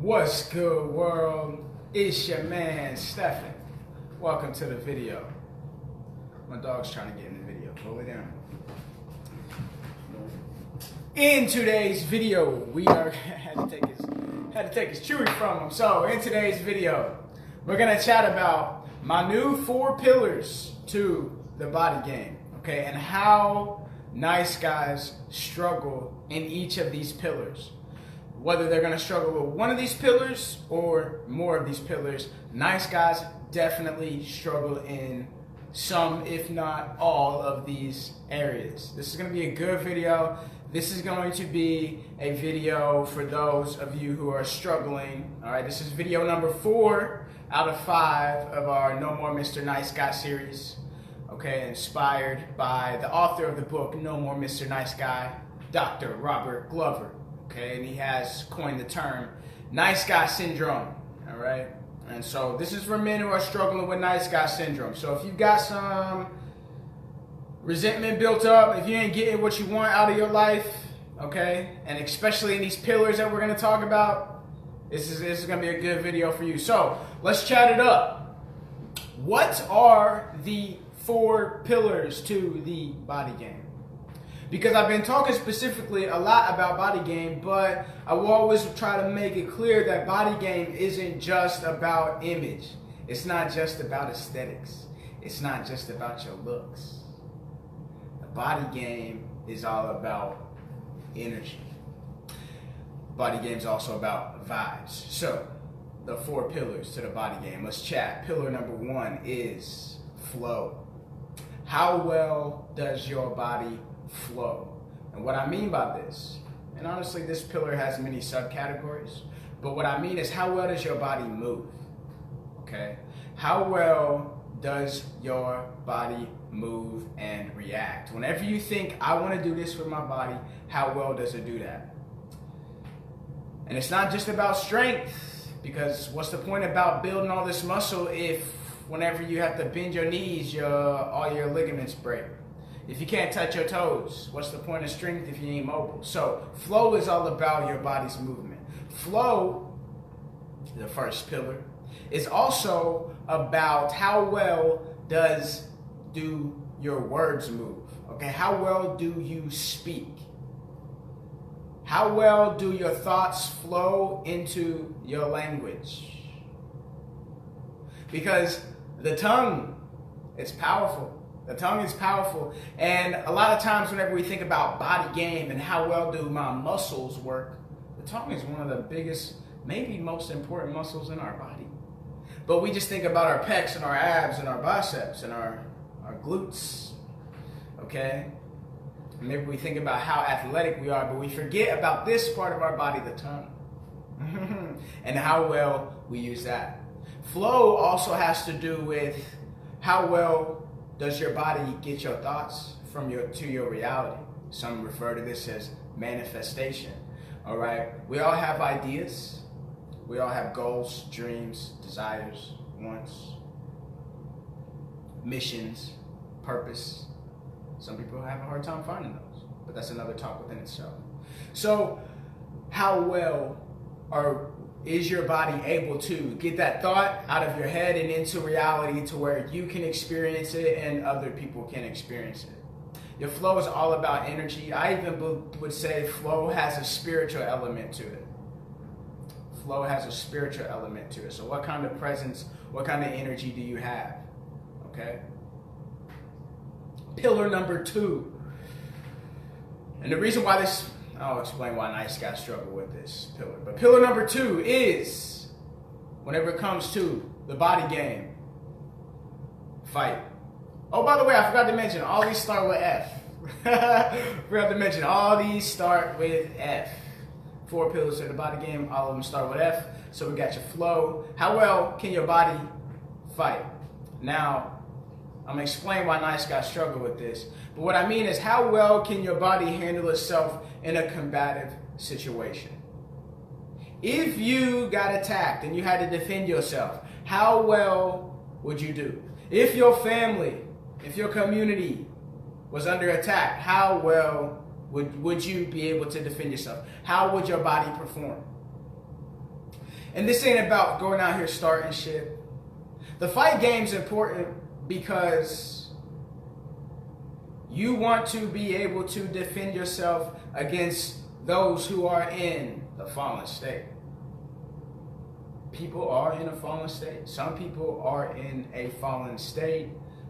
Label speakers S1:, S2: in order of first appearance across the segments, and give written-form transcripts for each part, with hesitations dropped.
S1: What's good, world? It's your man, Stephen. Welcome to the video. My dog's trying to get in the video. Pull it down. In today's video, we are had to take his chewy from him. So in today's video, we're gonna chat about my new 4 pillars to the body game. Okay, and how nice guys struggle in each of these pillars. Whether they're going to struggle with one of these pillars or more of these pillars, nice guys definitely struggle in some, if not all, of these areas. This is going to be a good video. This is going to be a video for those of you who are struggling. All right, this is video number 4 out of 5 of our No More Mr. Nice Guy series. Okay, inspired by the author of the book, No More Mr. Nice Guy, Dr. Robert Glover. Okay, and he has coined the term nice guy syndrome. All right, and so this is for men who are struggling with nice guy syndrome. So if you've got some resentment built up, if you ain't getting what you want out of your life, okay, and especially in these pillars that we're going to talk about, this is going to be a good video for you. So let's chat it up. What are the 4 pillars to the body game? Because I've been talking specifically a lot about body game, but I will always try to make it clear that body game isn't just about image. It's not just about aesthetics. It's not just about your looks. The body game is all about energy. Body game is also about vibes. So, the 4 pillars to the body game. Let's chat. Pillar number 1 is flow. How well does your body flow? And what I mean by this, and honestly this pillar has many subcategories, but what I mean is how well does your body move? Okay? How well does your body move and react? Whenever you think, I want to do this with my body, how well does it do that? And it's not just about strength, because what's the point about building all this muscle if whenever you have to bend your knees, all your ligaments break? If you can't touch your toes, what's the point of strength if you ain't mobile? So flow is all about your body's movement. Flow, the first pillar, is also about how well do your words move. Okay, how well do you speak? How well do your thoughts flow into your language? Because the tongue, it's powerful. The tongue is powerful, and a lot of times whenever we think about body game and how well do my muscles work, the tongue is one of the biggest, maybe most important muscles in our body. But we just think about our pecs and our abs and our biceps and our glutes, okay? And maybe we think about how athletic we are, but we forget about this part of our body, the tongue, and how well we use that. Flow also has to do with how well does your body get your thoughts to your reality. Some refer to this as manifestation. All right, we all have ideas. We all have goals, dreams, desires, wants, missions, purpose. Some people have a hard time finding those, but that's another talk within itself. So how well is your body able to get that thought out of your head and into reality to where you can experience it and other people can experience it? Your flow is all about energy. I even would say flow has a spiritual element to it. Flow has a spiritual element to it. So what kind of presence, what kind of energy do you have? Okay? Pillar number 2. And the reason why I'll explain why nice guys struggle with this pillar. But pillar number 2 is, whenever it comes to the body game, fight. Oh, by the way, I forgot to mention, all these start with F. Forgot to mention, all these start with F. 4 pillars to the body game, all of them start with F. So we got your flow. How well can your body fight? Now, I'm going to explain why nice guys struggle with this. But what I mean is, how well can your body handle itself in a combative situation? If you got attacked and you had to defend yourself, how well would you do? If your family, if your community was under attack, how well would you be able to defend yourself? How would your body perform? And this ain't about going out here starting shit. The fight game's important because you want to be able to defend yourself against those who are in the fallen state. People are in a fallen state. Some people are in a fallen state,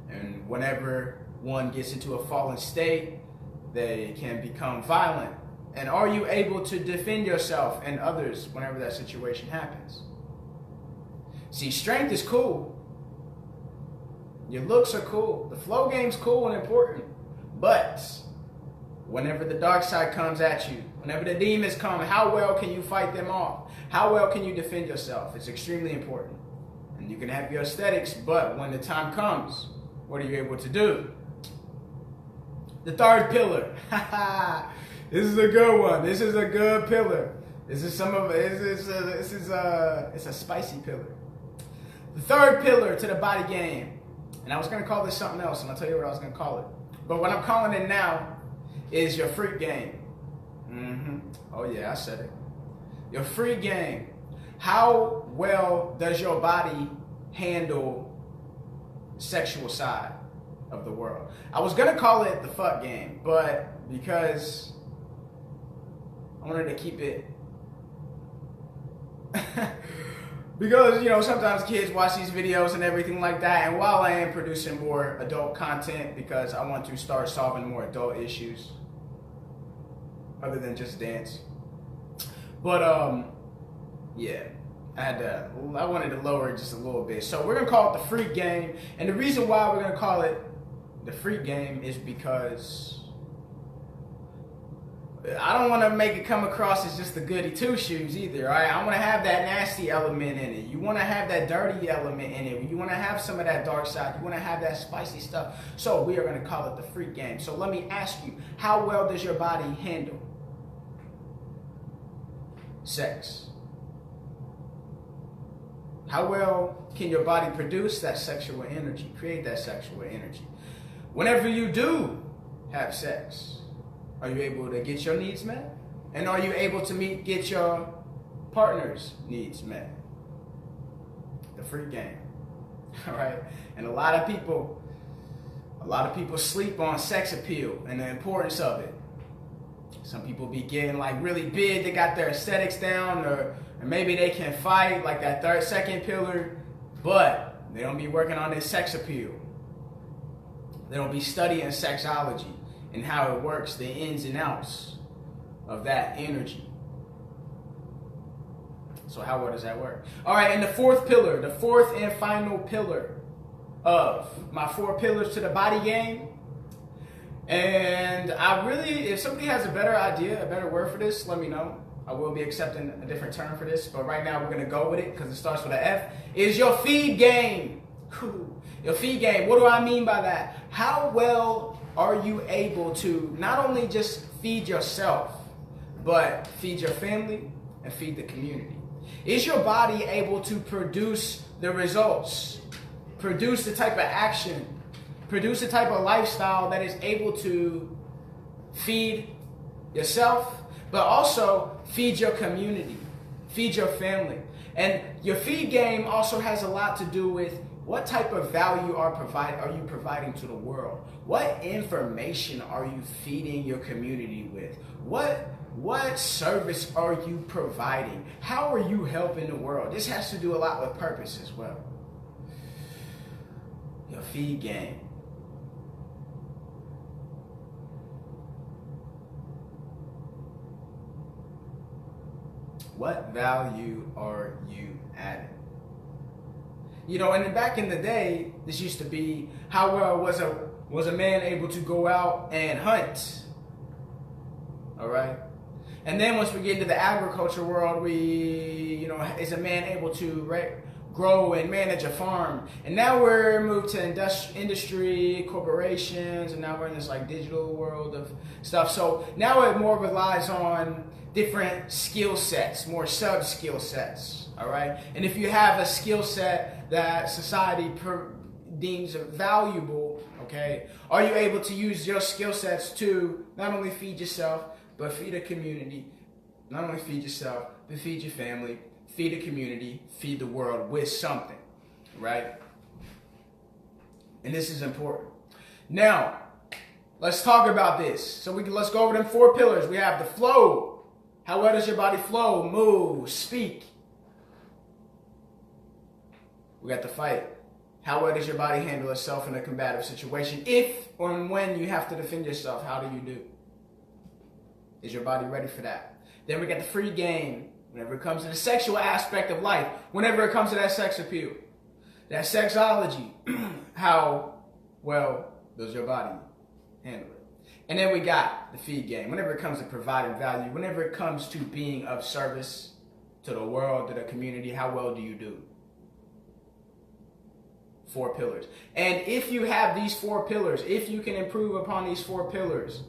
S1: and whenever one gets into a fallen state, they can become violent. And are you able to defend yourself and others whenever that situation happens? See, strength is cool. Your looks are cool. The flow game's cool and important. But whenever the dark side comes at you, whenever the demons come, how well can you fight them off? How well can you defend yourself? It's extremely important. And you can have your aesthetics, but when the time comes, what are you able to do? The third pillar. This is a good one. This is a good pillar. This is it's a spicy pillar. The third pillar to the body game. And I was going to call this something else, and I'll tell you what I was going to call it. But what I'm calling it now is your freak game. Oh yeah, I said it. Your freak game. How well does your body handle the sexual side of the world? I was going to call it the fuck game, but because I wanted to keep it because, you know, sometimes kids watch these videos and everything like that, and while I am producing more adult content because I want to start solving more adult issues other than just dance. But yeah, I wanted to lower it just a little bit. So we're gonna call it the freak game, and the reason why we're gonna call it the freak game is because I don't want to make it come across as just the goody two shoes either. All right, I want to have that nasty element in it. You want to have that dirty element in it. You want to have some of that dark side. You want to have that spicy stuff. So we are going to call it the freak game. So let me ask you, how well does your body handle sex? How well can your body produce that sexual energy, create that sexual energy? Whenever you do have sex, are you able to get your needs met? And are you able to get your partner's needs met? The free game. All right. And a lot of people sleep on sex appeal and the importance of it. Some people be getting like really big, they got their aesthetics down, or maybe they can fight like that second pillar, but they don't be working on their sex appeal. They don't be studying sexology and how it works, the ins and outs of that energy. So how well does that work? All right, and the fourth pillar, the fourth and final pillar of my 4 pillars to the body game. And if somebody has a better idea, a better word for this, let me know. I will be accepting a different term for this, but right now we're gonna go with it because it starts with an F. Is your feed game. Your feed game, what do I mean by that? How well are you able to not only just feed yourself, but feed your family and feed the community? Is your body able to produce the results, produce the type of action, produce the type of lifestyle that is able to feed yourself, but also feed your community, feed your family? And your feed game also has a lot to do with what type of value are you providing to the world? What information are you feeding your community with? What service are you providing? How are you helping the world? This has to do a lot with purpose as well. Your feed game. What value are you adding? You know, and back in the day, this used to be, how well was a man able to go out and hunt? All right. And then once we get into the agriculture world, is a man able to grow and manage a farm? And now we're moved to industry, corporations, and now we're in this like digital world of stuff. So now it more relies on different skill sets, more sub skill sets. All right. And if you have a skill set that society deems valuable, okay, are you able to use your skill sets to not only feed yourself, but feed a community? Not only feed yourself, but feed your family, feed the community, feed the world with something, right? And this is important. Now, let's talk about this. So let's go over them 4 pillars. We have the flow. How well does your body flow, move, speak? We got the fight. How well does your body handle itself in a combative situation? If or when you have to defend yourself, how do you do? Is your body ready for that? Then we got the free game. Whenever it comes to the sexual aspect of life, whenever it comes to that sex appeal, that sexology, how well does your body handle it? And then we got the feed game. Whenever it comes to providing value, whenever it comes to being of service to the world, to the community, how well do you do? 4 pillars. And if you have these 4 pillars, if you can improve upon these 4 pillars,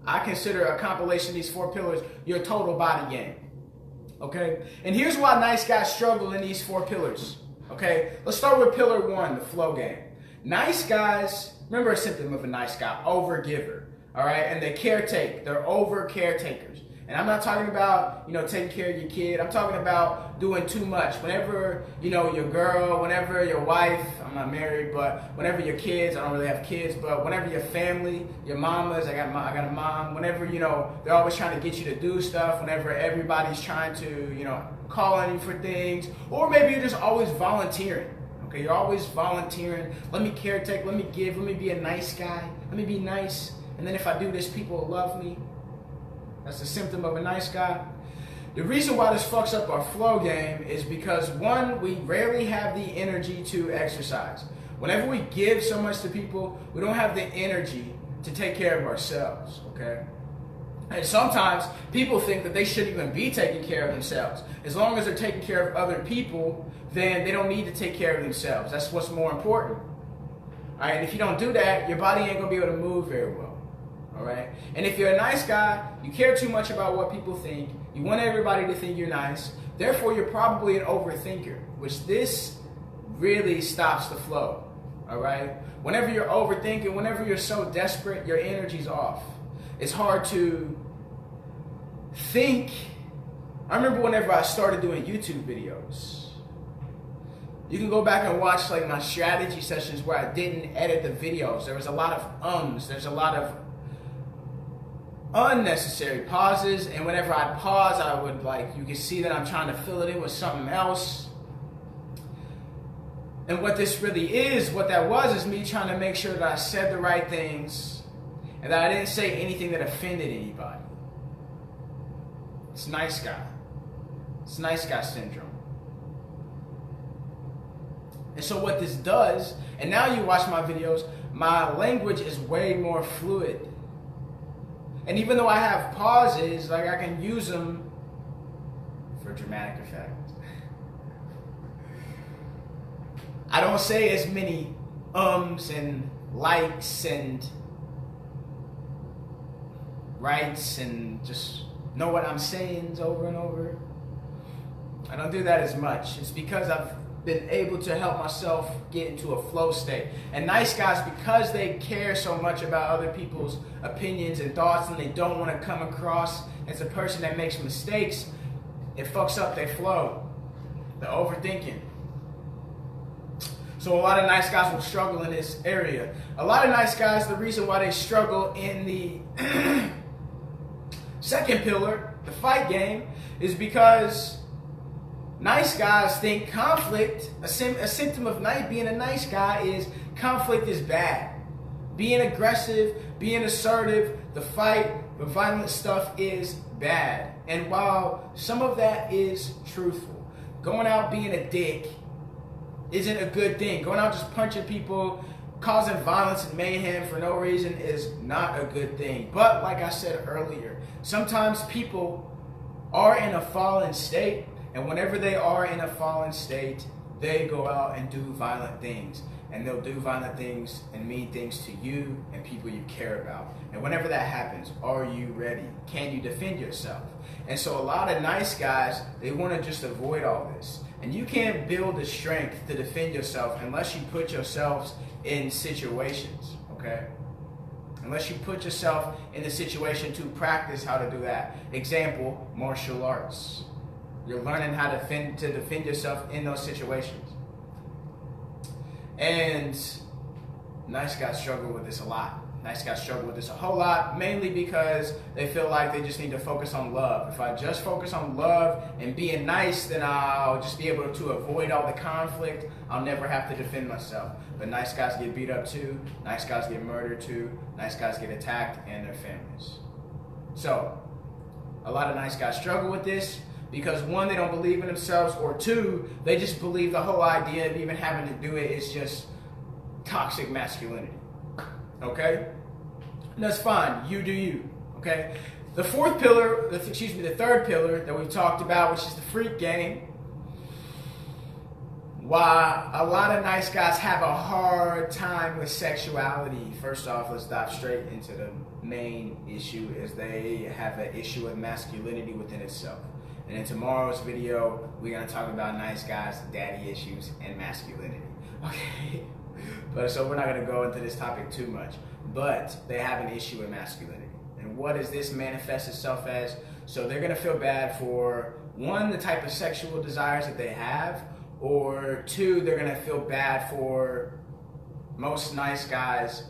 S1: I consider a compilation of these 4 pillars your total body game. Okay? And here's why nice guys struggle in these 4 pillars. Okay? Let's start with pillar 1, the flow game. Nice guys, remember a symptom of a nice guy, overgiver. All right? And they caretake. They're over caretakers. And I'm not talking about, taking care of your kid. I'm talking about doing too much. Whenever, your girl, whenever your wife, I'm not married, but whenever your kids, I don't really have kids, but whenever your family, your mamas, I got a mom, whenever, they're always trying to get you to do stuff, whenever everybody's trying to, call on you for things, or maybe you're just always volunteering. Okay, you're always volunteering. Let me caretake, let me give, let me be a nice guy, let me be nice. And then if I do this, people will love me. That's a symptom of a nice guy. The reason why this fucks up our flow game is because, 1, we rarely have the energy to exercise. Whenever we give so much to people, we don't have the energy to take care of ourselves, okay? And sometimes people think that they shouldn't even be taking care of themselves. As long as they're taking care of other people, then they don't need to take care of themselves. That's what's more important. All right, and if you don't do that, your body ain't gonna be able to move very well. All right? And if you're a nice guy, you care too much about what people think, you want everybody to think you're nice, therefore you're probably an overthinker, which this really stops the flow. All right? Whenever you're overthinking, whenever you're so desperate, your energy's off. It's hard to think. I remember whenever I started doing YouTube videos. You can go back and watch my strategy sessions where I didn't edit the videos. There was a lot of there's a lot of unnecessary pauses, and whenever I pause, I would you can see that I'm trying to fill it in with something else. And what this really is, what that was, is me trying to make sure that I said the right things and that I didn't say anything that offended anybody. It's nice guy. It's nice guy syndrome. And so what this does, and now you watch my videos, my language is way more fluid. And even though I have pauses, I can use them for dramatic effect. I don't say as many and likes and rights and just know what I'm saying over and over. I don't do that as much. It's because I've been able to help myself get into a flow state. And nice guys, because they care so much about other people's opinions and thoughts, and they don't want to come across as a person that makes mistakes, it fucks up their flow. The overthinking. So a lot of nice guys will struggle in this area. A lot of nice guys, the reason why they struggle in the second pillar, the fight game, is because nice guys think conflict, a symptom of being a nice guy is conflict is bad. Being aggressive, being assertive, the fight, the violent stuff is bad. And while some of that is truthful, going out being a dick isn't a good thing. Going out just punching people, causing violence and mayhem for no reason is not a good thing. But like I said earlier, sometimes people are in a fallen state, and whenever they are in a fallen state, they go out and do violent things. And they'll do violent things and mean things to you and people you care about. And whenever that happens, are you ready? Can you defend yourself? And so a lot of nice guys, they want to just avoid all this. And you can't build the strength to defend yourself unless you put yourselves in situations, okay? Unless you put yourself in the situation to practice how to do that. Example, martial arts. You're learning how to defend yourself in those situations. And nice guys struggle with this a lot. Nice guys struggle with this a whole lot, mainly because they feel like they just need to focus on love. If I just focus on love and being nice, then I'll just be able to avoid all the conflict. I'll never have to defend myself. But nice guys get beat up too. Nice guys get murdered too. Nice guys get attacked and their families. So, a lot of nice guys struggle with this because one, they don't believe in themselves, or two, they just believe the whole idea of even having to do it is just toxic masculinity. Okay? And that's fine. You do you. Okay? The third pillar that we've talked about, which is the freak game. Why a lot of nice guys have a hard time with sexuality. First off, let's dive straight into the main issue, is they have an issue with masculinity within itself. And in tomorrow's video, we're going to talk about nice guys, daddy issues, and masculinity. Okay? But so we're not going to go into this topic too much. But they have an issue with masculinity. And what does this manifest itself as? So they're going to feel bad for, one, the type of sexual desires that they have, or two, they're going to feel bad for most nice guys.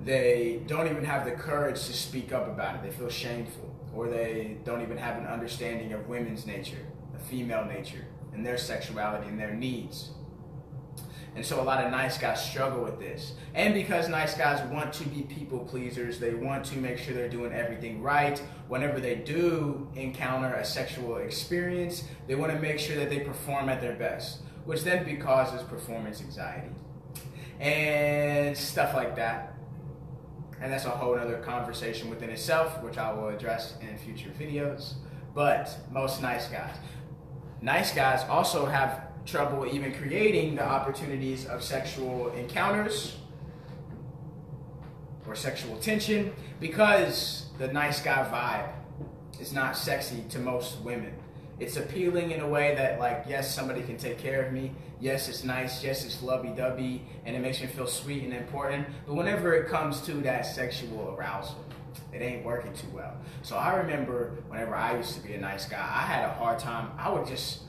S1: They don't even have the courage to speak up about it. They feel shameful, or they don't even have an understanding of women's nature, the female nature, and their sexuality and their needs. And so a lot of nice guys struggle with this. And because nice guys want to be people pleasers, they want to make sure they're doing everything right. Whenever they do encounter a sexual experience, they want to make sure that they perform at their best, which then causes performance anxiety and stuff like that. And that's a whole other conversation within itself, which I will address in future videos. But most nice guys also have trouble even creating the opportunities of sexual encounters or sexual tension, because the nice guy vibe is not sexy to most women. It's appealing in a way that, like, yes, somebody can take care of me. Yes, it's nice. Yes, it's lovey-dovey, and it makes me feel sweet and important. But whenever it comes to that sexual arousal, it ain't working too well. So I remember whenever I used to be a nice guy, I had a hard time. I would just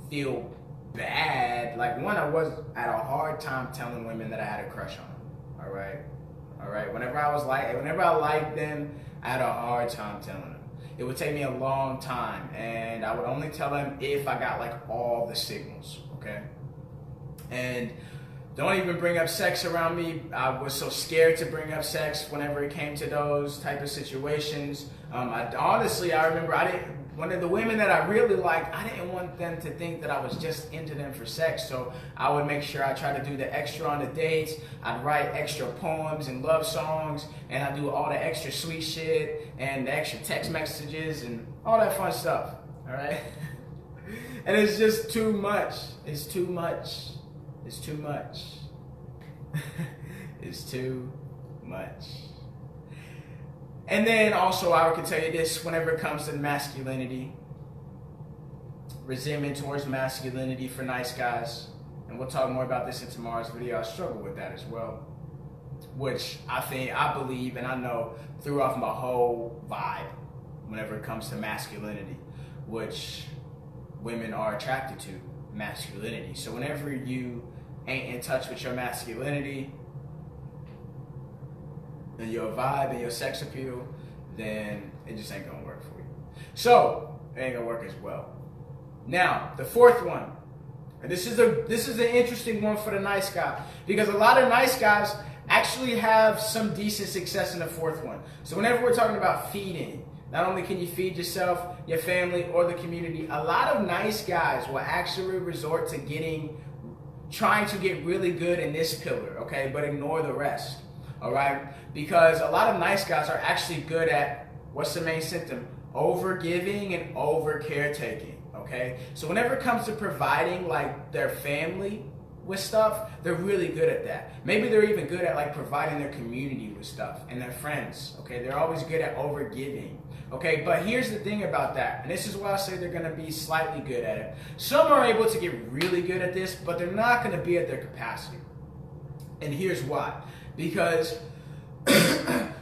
S1: feel bad. Like, one, I was at a hard time telling women that I had a crush on them. All right. Whenever I liked them, I had a hard time telling them. It would take me a long time, and I would only tell them if I got like all the signals. Okay. And don't even bring up sex around me. I was so scared to bring up sex whenever it came to those type of situations. I remember one of the women that I really liked, I didn't want them to think that I was just into them for sex. So I would make sure I try to do the extra on the dates. I'd write extra poems and love songs, and I'd do all the extra sweet shit and the extra text messages and all that fun stuff. All right. And it's just too much. It's too much. It's too much. It's too much. And then also, I can tell you this, whenever it comes to masculinity, resentment towards masculinity for nice guys, and we'll talk more about this in tomorrow's video, I struggle with that as well, which I believe, and I know threw off my whole vibe whenever it comes to masculinity, which women are attracted to masculinity. So whenever you ain't in touch with your masculinity and your vibe and your sex appeal, then it just ain't gonna work for you. So it ain't gonna work as well. Now, the fourth one, and this is an interesting one for the nice guy, because a lot of nice guys actually have some decent success in the fourth one. So whenever we're talking about feeding, not only can you feed yourself, your family, or the community, a lot of nice guys will actually resort to trying to get really good in this pillar, okay, but ignore the rest. All right, because a lot of nice guys are actually good at, what's the main symptom? Over giving and over caretaking. Okay, so whenever it comes to providing like their family with stuff, they're really good at that. Maybe they're even good at like providing their community with stuff and their friends. Okay, they're always good at over giving. Okay, but here's the thing about that, and this is why I say they're gonna be slightly good at it. Some are able to get really good at this, but they're not gonna be at their capacity. And here's why. Because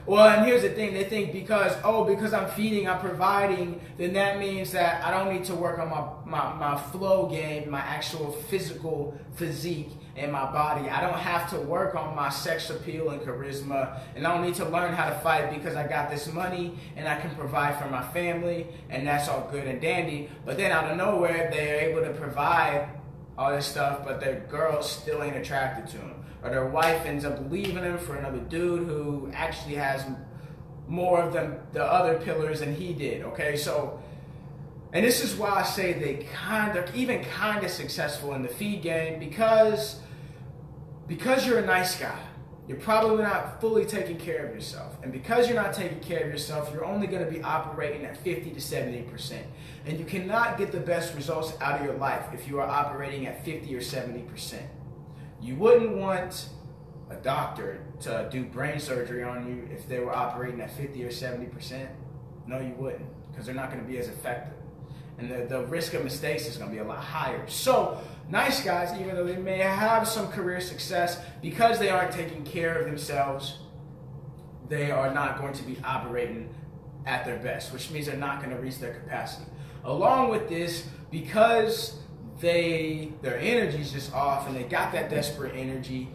S1: Well, and here's the thing: they think because I'm feeding, I'm providing, then that means that I don't need to work on my flow game, my actual physical physique in my body. I don't have to work on my sex appeal and charisma, and I don't need to learn how to fight because I got this money and I can provide for my family, and that's all good and dandy. But then out of nowhere, they're able to provide all this stuff, but their girl still ain't attracted to him. Or their wife ends up leaving him for another dude who actually has more of the other pillars than he did, okay? So, and this is why I say they even kind of successful in the feed game, because you're a nice guy. You're probably not fully taking care of yourself. And because you're not taking care of yourself, you're only going to be operating at 50 to 70%. And you cannot get the best results out of your life if you are operating at 50 or 70%. You wouldn't want a doctor to do brain surgery on you if they were operating at 50 or 70%. No, you wouldn't, because they're not going to be as effective. And the risk of mistakes is going to be a lot higher. So, nice guys, even though they may have some career success, because they aren't taking care of themselves, they are not going to be operating at their best, which means they're not going to reach their capacity. Along with this, because their energy's just off and they got that desperate energy,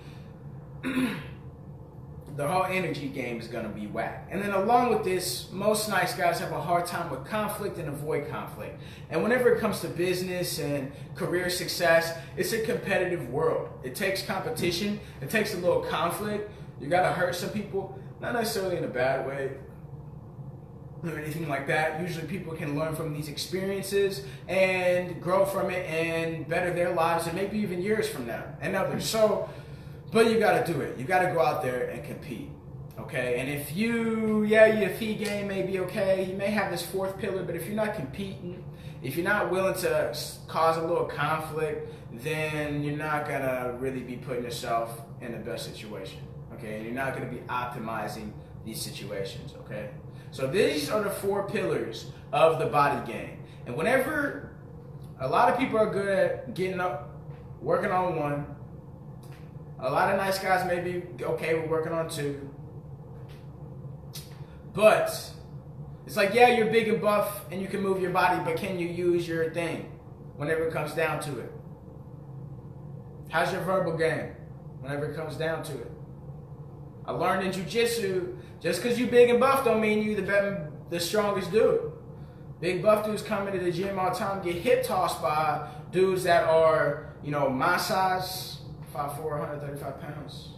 S1: the whole energy game is going to be whack. And then along with this, most nice guys have a hard time with conflict and avoid conflict. And whenever it comes to business and career success, it's a competitive world. It takes competition. It takes a little conflict. You got to hurt some people, not necessarily in a bad way or anything like that. Usually people can learn from these experiences and grow from it and better their lives and maybe even years from now and others. So, but you got to do it. You got to go out there and compete, okay? And if your feed game may be okay, you may have this fourth pillar, but if you're not competing, if you're not willing to cause a little conflict, then you're not going to really be putting yourself in the best situation, okay? And you're not going to be optimizing these situations, okay? So these are the four pillars of the body game. And whenever a lot of people are good at getting up, working on one, a lot of nice guys may be okay with working on two. But it's like, yeah, you're big and buff and you can move your body, but can you use your thing whenever it comes down to it? How's your verbal game whenever it comes down to it? I learned in jiu-jitsu, just because you big and buff don't mean you the strongest dude. Big buff dudes come into the gym all the time, get hip tossed by dudes that are, my size, 5'4", 135 pounds.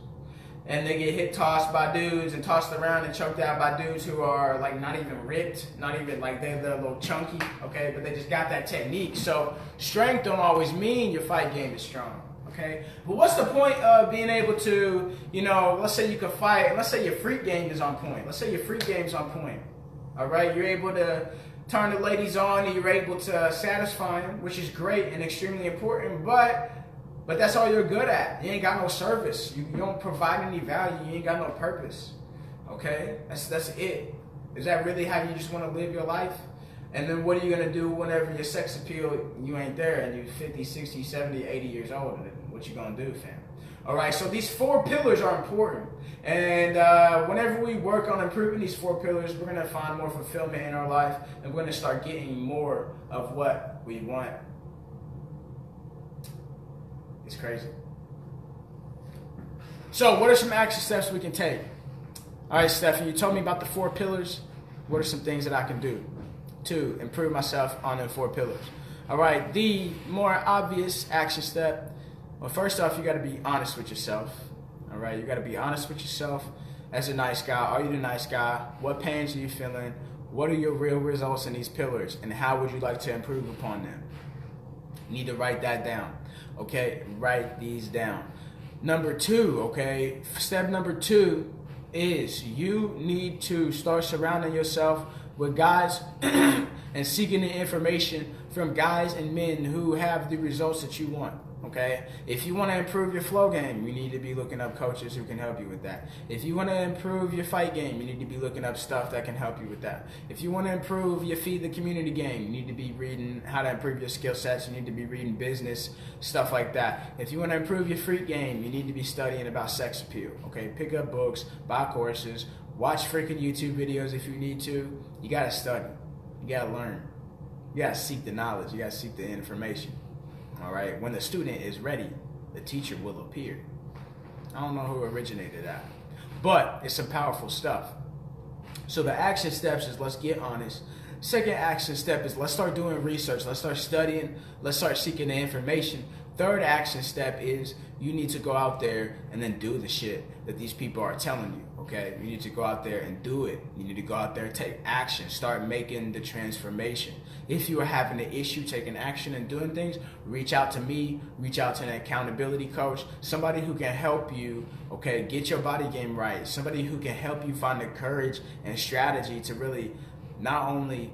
S1: And they get hip tossed by dudes and tossed around and choked out by dudes who are like not even ripped, not even like they're a little chunky, okay? But they just got that technique. So strength don't always mean your fight game is strong. Okay, but what's the point of being able to, let's say you can fight, and let's say your freak game is on point. Let's say your freak game's on point. All right, you're able to turn the ladies on, and you're able to satisfy them, which is great and extremely important. But that's all you're good at. You ain't got no service. You don't provide any value. You ain't got no purpose. Okay, that's it. Is that really how you just want to live your life? And then what are you going to do whenever your sex appeal, you ain't there and you're 50, 60, 70, 80 years old? What you going to do, fam? All right, so these four pillars are important. And whenever we work on improving these four pillars, we're going to find more fulfillment in our life. And we're going to start getting more of what we want. It's crazy. So what are some action steps we can take? All right, Stefan, you told me about the four pillars. What are some things that I can do to improve myself on the four pillars? All right, the more obvious action step, well, first off, you got to be honest with yourself. All right, you got to be honest with yourself as a nice guy. Are you the nice guy? What pains are you feeling? What are your real results in these pillars? And how would you like to improve upon them? You need to write that down. Okay, write these down. Number two, okay, step number two is you need to start surrounding yourself with guys and seeking the information from guys and men who have the results that you want. Okay, if you want to improve your flow game, you need to be looking up coaches who can help you with that. If you want to improve your fight game, you need to be looking up stuff that can help you with that. If you want to improve your feed the community game, you need to be reading how to improve your skill sets. You need to be reading business, stuff like that. If you want to improve your freak game, you need to be studying about sex appeal. Okay, pick up books, buy courses, Watch freaking YouTube videos if you need to. You gotta study. You gotta learn. You gotta seek the knowledge. You gotta seek the information. All right. When the student is ready, the teacher will appear. I don't know who originated that, but it's some powerful stuff. So the action steps is let's get honest. Second action step is let's start doing research. Let's start studying. Let's start seeking the information. Third action step is you need to go out there and then do the shit that these people are telling you, okay? You need to go out there and do it. You need to go out there and take action. Start making the transformation. If you are having an issue taking action and doing things, reach out to me, reach out to an accountability coach, somebody who can help you, okay, get your body game right, somebody who can help you find the courage and strategy to really not only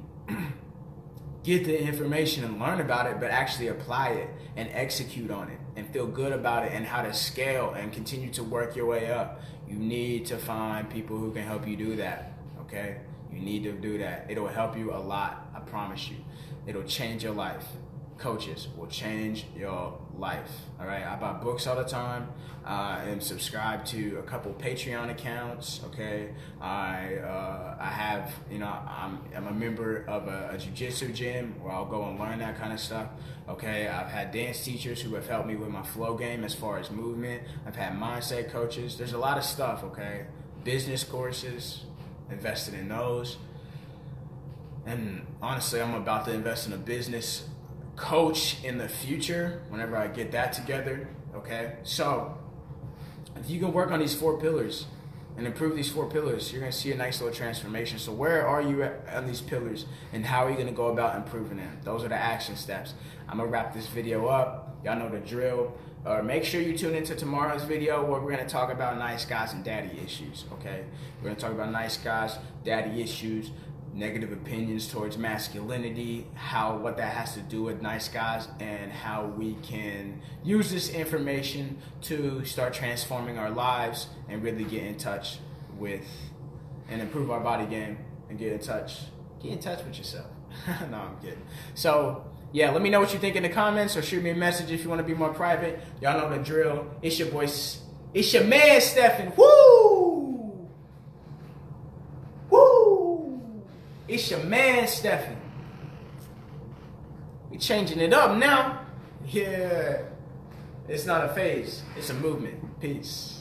S1: get the information and learn about it, but actually apply it and execute on it and feel good about it and how to scale and continue to work your way up. You need to find people who can help you do that, okay? You need to do that. It'll help you a lot, I promise you. It'll change your life. Coaches will change your life, all right? I buy books all the time. I am subscribed to a couple Patreon accounts, okay? I have, I'm a member of a jiu-jitsu gym where I'll go and learn that kind of stuff, okay? I've had dance teachers who have helped me with my flow game as far as movement. I've had mindset coaches. There's a lot of stuff, okay? Business courses, invested in those. And honestly, I'm about to invest in a business coach in the future whenever I get that together, okay? So if you can work on these 4 pillars and improve these 4 pillars, you're gonna see a nice little transformation. So where are you at on these pillars and how are you gonna go about improving them? Those are the action steps. I'm gonna wrap this video up. Y'all know the drill. Make sure you tune into tomorrow's video where we're gonna talk about nice guys and daddy issues, okay? We're gonna talk about nice guys, daddy issues, negative opinions towards masculinity, what that has to do with nice guys, and how we can use this information to start transforming our lives and really get in touch with and improve our body game and get in touch with yourself. No, I'm kidding. So yeah, let me know what you think in the comments or shoot me a message if you want to be more private. Y'all know the drill. It's your boy, it's your man Stephen. Woo! It's your man, Stephen. We changing it up now. Yeah. It's not a phase. It's a movement. Peace.